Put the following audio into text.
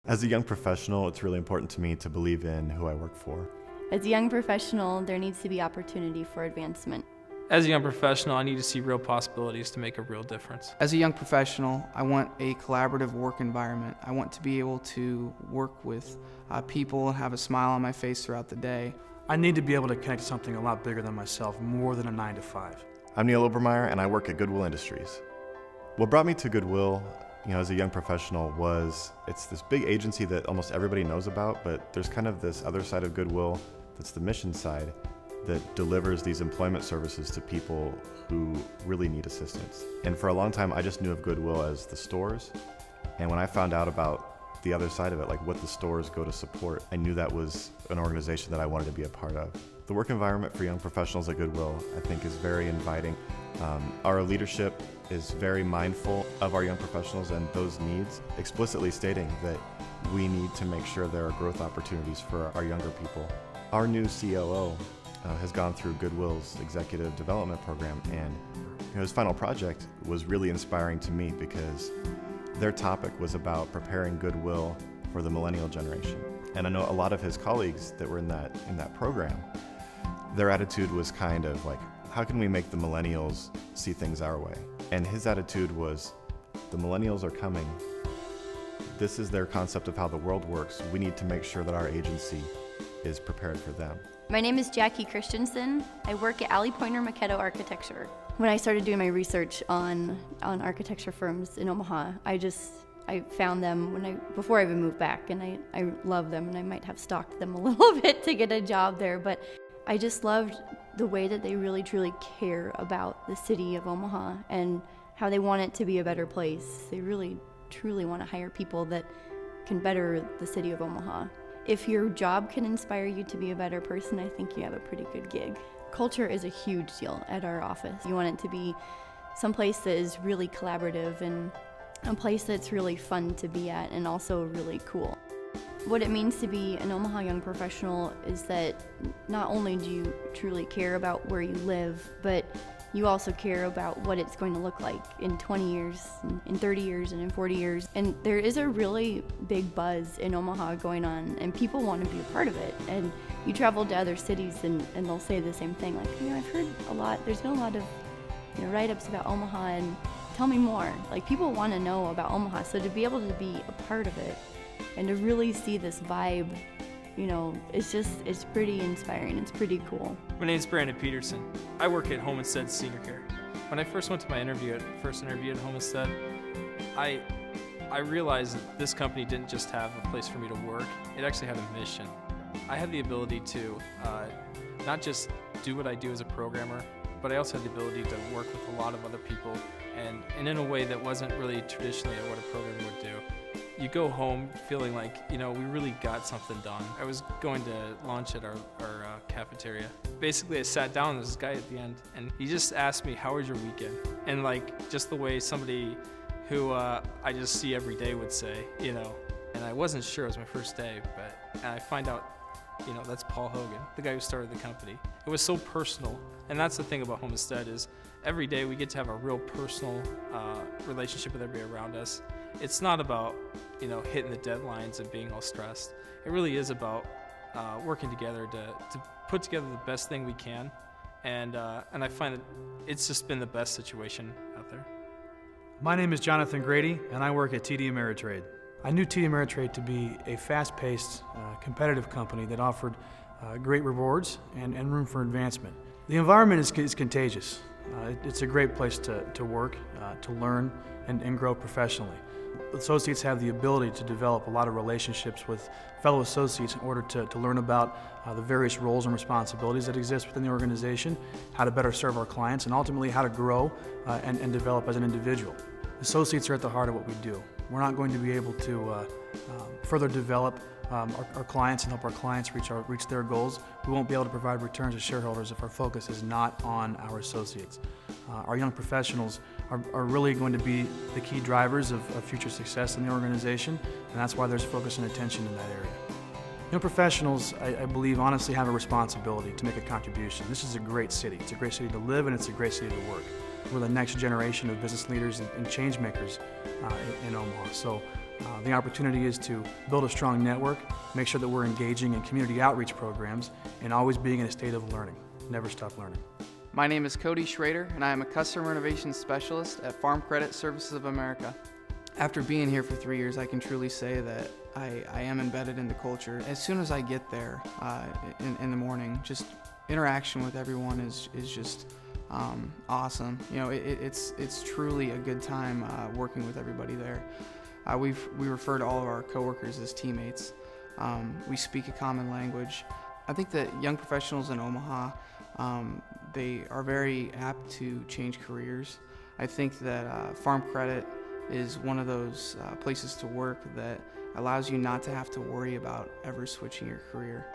As a young professional, it's really important to me to believe in who I work for. As a young professional, there needs to be opportunity for advancement. As a young professional, I need to see real possibilities to make a real difference. As a young professional, I want a collaborative work environment. I want to be able to work with people and have a smile on my face throughout the day. I need to be able to connect to something a lot bigger than myself, more than a 9 to 5. I'm Neil Obermeyer, and I work at Goodwill Industries. What brought me to Goodwill, as a young professional, it's this big agency that almost everybody knows about, but there's kind of this other side of Goodwill that's the mission side that delivers these employment services to people who really need assistance. And for a long time, I just knew of Goodwill as the stores. And when I found out about the other side of it, like what the stores go to support, I knew that was an organization that I wanted to be a part of. The work environment for young professionals at Goodwill, I think, is very inviting. Our leadership is very mindful of our young professionals and those needs, explicitly stating that we need to make sure there are growth opportunities for our younger people. Our new COO has gone through Goodwill's executive development program, and his final project was really inspiring to me because their topic was about preparing Goodwill for the millennial generation. And I know a lot of his colleagues that were in that program, their attitude was kind of like, how can we make the millennials see things our way? And his attitude was, the millennials are coming. This is their concept of how the world works. We need to make sure that our agency is prepared for them. My name is Jackie Christensen. I work at Poyner Macchietto Architecture. When I started doing my research on architecture firms in Omaha, I found them before I even moved back, and I love them, and I might have stalked them a little bit to get a job there, but I just loved the way that they really truly care about the city of Omaha and how they want it to be a better place. They really truly want to hire people that can better the city of Omaha. If your job can inspire you to be a better person, I think you have a pretty good gig. Culture is a huge deal at our office. You want it to be someplace that is really collaborative and a place that's really fun to be at and also really cool. What it means to be an Omaha young professional is that not only do you truly care about where you live, but you also care about what it's going to look like in 20 years, in 30 years, and in 40 years. And there is a really big buzz in Omaha going on, and people want to be a part of it. And you travel to other cities, and they'll say the same thing, like, I've heard a lot, there's been a lot of write-ups about Omaha, and tell me more. Like, people want to know about Omaha, so to be able to be a part of it and to really see this vibe, it's pretty inspiring. It's pretty cool. My name's Brandon Peterson. I work at Home Instead Senior Care. When I first went to my first interview at Home Instead, I realized that this company didn't just have a place for me to work, it actually had a mission. I had the ability to not just do what I do as a programmer, but I also had the ability to work with a lot of other people and in a way that wasn't really traditionally what a programmer would do. You go home feeling like, we really got something done. I was going to lunch at our cafeteria. Basically, I sat down with this guy at the end, and he just asked me, how was your weekend? And just the way somebody who I just see every day would say, And I wasn't sure, it was my first day, but I find out, that's Paul Hogan, the guy who started the company. It was so personal, and that's the thing about Home Instead is every day we get to have a real personal relationship with everybody around us. It's not about, hitting the deadlines and being all stressed. It really is about working together to put together the best thing we can, and I find that it's just been the best situation out there. My name is Jonathan Grady, and I work at TD Ameritrade. I knew TD Ameritrade to be a fast-paced, competitive company that offered great rewards and room for advancement. The environment is contagious. It's a great place to work, to learn, and grow professionally. Associates have the ability to develop a lot of relationships with fellow associates in order to learn about the various roles and responsibilities that exist within the organization, how to better serve our clients, and ultimately how to grow and develop as an individual. Associates are at the heart of what we do. We're not going to be able to further develop our clients and help our clients reach their goals. We won't be able to provide returns to shareholders if our focus is not on our associates. Our young professionals are really going to be the key drivers of future success in the organization, and that's why there's focus and attention in that area. Young professionals, I believe, honestly have a responsibility to make a contribution. This is a great city. It's a great city to live, and it's a great city to work. We're the next generation of business leaders and change makers in Omaha. So The opportunity is to build a strong network, make sure that we're engaging in community outreach programs, and always being in a state of learning. Never stop learning. My name is Cody Schrader, and I am a Customer Innovation Specialist at Farm Credit Services of America. After being here for 3 years, I can truly say that I am embedded in the culture. As soon as I get there in the morning, just interaction with everyone is just awesome. You know, it's truly a good time working with everybody there. We refer to all of our coworkers as teammates. We speak a common language. I think that young professionals in Omaha, they are very apt to change careers. I think that Farm Credit is one of those places to work that allows you not to have to worry about ever switching your career.